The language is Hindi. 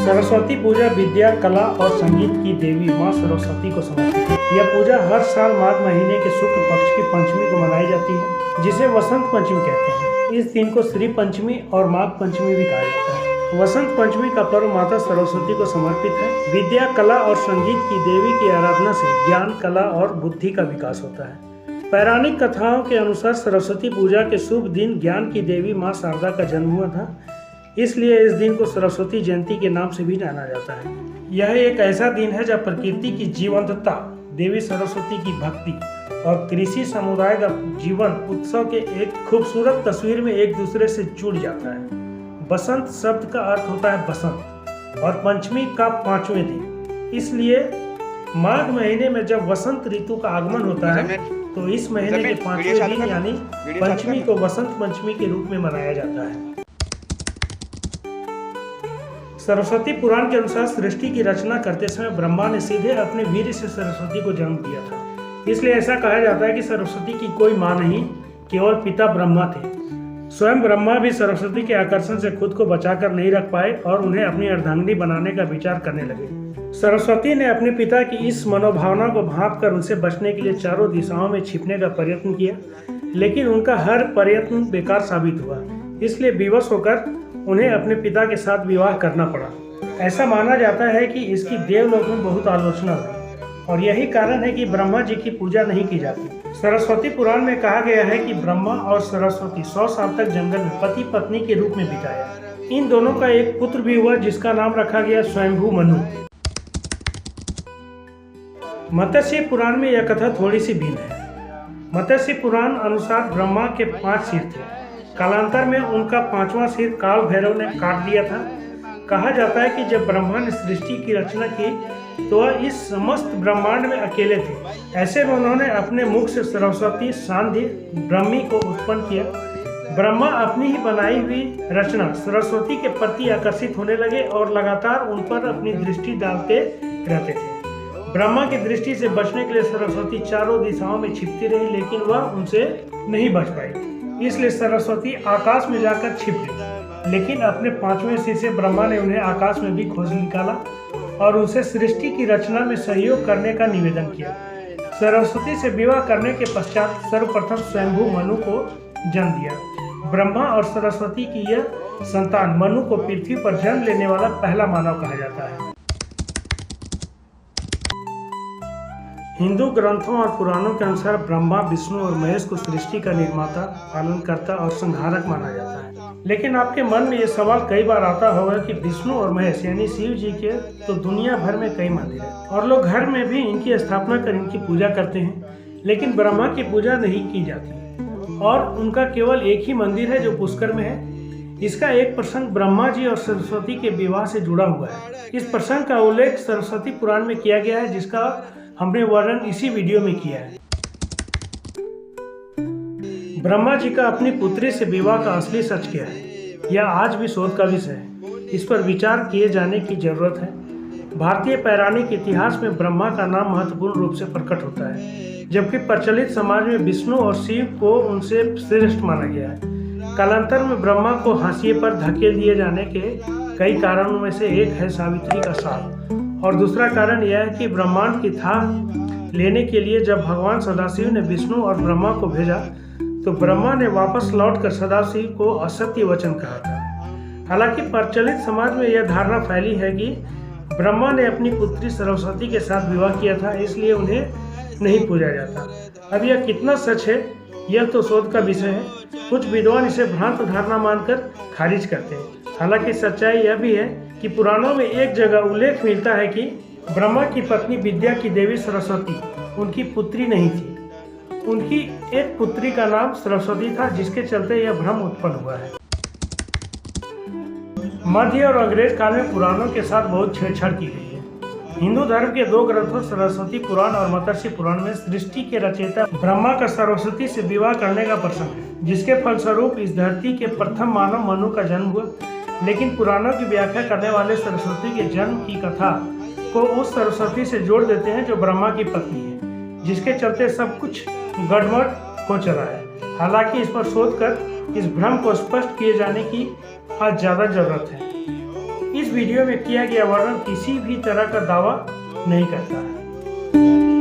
सरस्वती पूजा विद्या, कला और संगीत की देवी माँ सरस्वती को समर्पित है। यह पूजा हर साल माघ महीने के शुक्ल पक्ष की पंचमी को मनाई जाती है, जिसे वसंत पंचमी कहते हैं। इस दिन को श्री पंचमी और माघ पंचमी भी कहा जाता है। वसंत पंचमी का पर्व माता सरस्वती को समर्पित है। विद्या, कला और संगीत की देवी की आराधना से ज्ञान, कला और बुद्धि का विकास होता है। पौराणिक कथाओं के अनुसार सरस्वती पूजा के शुभ दिन ज्ञान की देवी माँ शारदा का जन्म हुआ था, इसलिए इस दिन को सरस्वती जयंती के नाम से भी जाना जाता है। यह एक ऐसा दिन है जब प्रकृति की जीवंतता, देवी सरस्वती की भक्ति और कृषि समुदाय का जीवन उत्सव के एक खूबसूरत तस्वीर में एक दूसरे से जुड़ जाता है। बसंत शब्द का अर्थ होता है बसंत और पंचमी का 5वें दिन, इसलिए माघ महीने में जब वसंत ऋतु का आगमन होता है तो इस महीने के 5वें दिन यानी पंचमी को वसंत पंचमी के रूप में मनाया जाता है। सरस्वती पुराण के अनुसार सृष्टि की रचना करते समय ब्रह्मा ने सीधे अपने वीर्य से सरस्वती को जन्म दिया था, इसलिए ऐसा कहा जाता है कि सरस्वती की कोई मां नहीं, केवल पिता ब्रह्मा थे। स्वयं ब्रह्मा भी सरस्वती के आकर्षण से खुद को बचाकर नहीं रख पाए और उन्हें अपनी अर्धांगिनी बनाने का विचार करने लगे। सरस्वती ने अपने पिता की इस मनोभावना को भांप कर उनसे बचने के लिए चारों दिशाओं में छिपने का प्रयत्न किया, लेकिन उनका हर प्रयत्न बेकार साबित हुआ। इसलिए विवश होकर उन्हें अपने पिता के साथ विवाह करना पड़ा। ऐसा माना जाता है कि इसकी देवलोक में बहुत आलोचना हुई और यही कारण है कि ब्रह्मा जी की पूजा नहीं की जाती। सरस्वती पुराण में कहा गया है कि ब्रह्मा और सरस्वती 100 साल तक जंगल में पति पत्नी के रूप में बिताया। इन दोनों का एक पुत्र भी हुआ जिसका नाम रखा गया स्वयंभू मनु। मत्स्य पुराण में यह कथा थोड़ी सी भिन्न है। मत्स्य पुराण अनुसार ब्रह्मा के 5 सिर थे। कालांतर में उनका 5वां सिर काल भैरव ने काट दिया था। कहा जाता है कि जब ब्रह्मा ने सृष्टि की रचना की तो वह इस समस्त ब्रह्मांड में अकेले थे। ऐसे में उन्होंने अपने मुख से सरस्वती सांध्य ब्रह्मी को उत्पन्न किया। ब्रह्मा अपनी ही बनाई हुई रचना सरस्वती के प्रति आकर्षित होने लगे और लगातार उन पर अपनी दृष्टि डालते रहते थे। ब्रह्मा की दृष्टि से बचने के लिए सरस्वती चारों दिशाओं में छिपती रही, लेकिन वह उनसे नहीं बच पाई। इसलिए सरस्वती आकाश में जाकर छिप गई, लेकिन अपने 5वें सिर से ब्रह्मा ने उन्हें आकाश में भी खोज निकाला और उनसे सृष्टि की रचना में सहयोग करने का निवेदन किया। सरस्वती से विवाह करने के पश्चात सर्वप्रथम स्वयंभू मनु को जन्म दिया। ब्रह्मा और सरस्वती की यह संतान मनु को पृथ्वी पर जन्म लेने वाला पहला मानव कहा जाता है। हिंदू ग्रंथों और पुराणों के अनुसार ब्रह्मा, विष्णु और महेश को सृष्टि का निर्माता, पालनकर्ता और संहारक माना जाता है। लेकिन आपके मन में ये सवाल कई बार आता होगा कि विष्णु और महेश यानी शिव जी के तो दुनिया भर में कई मंदिर हैं और लोग घर में भी इनकी स्थापना कर इनकी पूजा करते हैं, लेकिन ब्रह्मा की पूजा नहीं की जाती और उनका केवल एक ही मंदिर है जो पुष्कर में है। इसका एक प्रसंग ब्रह्मा जी और सरस्वती के विवाह से जुड़ा हुआ है। इस प्रसंग का उल्लेख सरस्वती पुराण में किया गया है, जिसका हमने वर्णन इसी वीडियो में किया है। ब्रह्मा जी का अपनी पुत्री से विवाह का असली सच क्या है, यह आज भी शोध का विषय है। इस पर विचार किए जाने की जरूरत है। भारतीय पौराणिक इतिहास में ब्रह्मा का नाम महत्वपूर्ण रूप से प्रकट होता है, जबकि प्रचलित समाज में विष्णु और शिव को उनसे श्रेष्ठ माना गया है। कालांतर में ब्रह्मा को हाशिए पर धकेल दिए जाने के कई कारणों में से एक है सावित्री का शाप, और दूसरा कारण यह है कि ब्रह्मांड की था लेने के लिए जब भगवान सदाशिव ने विष्णु और ब्रह्मा को भेजा तो ब्रह्मा ने वापस लौटकर सदाशिव को असत्य वचन कहा था। हालांकि प्रचलित समाज में यह धारणा फैली है कि ब्रह्मा ने अपनी पुत्री सरस्वती के साथ विवाह किया था, इसलिए उन्हें नहीं पूजा जाता। अब यह कितना सच है, यह तो शोध का विषय है। कुछ विद्वान इसे भ्रांत धारणा मानकर खारिज करते हैं। हालांकि सच्चाई यह भी है कि पुराणों में एक जगह उल्लेख मिलता है कि ब्रह्मा की पत्नी विद्या की देवी सरस्वती उनकी पुत्री नहीं थी। उनकी एक पुत्री का नाम सरस्वती था, जिसके चलते यह भ्रम उत्पन्न हुआ है। मध्य और अंग्रेज काल में पुराणों के साथ बहुत छेड़छाड़ की गई है। हिंदू धर्म के 2 ग्रंथों सरस्वती पुराण और मत्स्य पुराण में सृष्टि के रचयिता ब्रह्मा का सरस्वती से विवाह करने का प्रसंग है, जिसके फलस्वरूप इस धरती के प्रथम मानव मनु का जन्म हुआ। लेकिन पुराणों की व्याख्या करने वाले सरस्वती के जन्म की कथा को उस सरस्वती से जोड़ देते हैं जो ब्रह्मा की पत्नी है, जिसके चलते सब कुछ गड़बड़ हो चला है। हालांकि इस पर शोध कर इस भ्रम को स्पष्ट किए जाने की आज ज़्यादा जरूरत है। इस इस वीडियो में किया गया वर्णन किसी भी तरह का दावा नहीं करता है।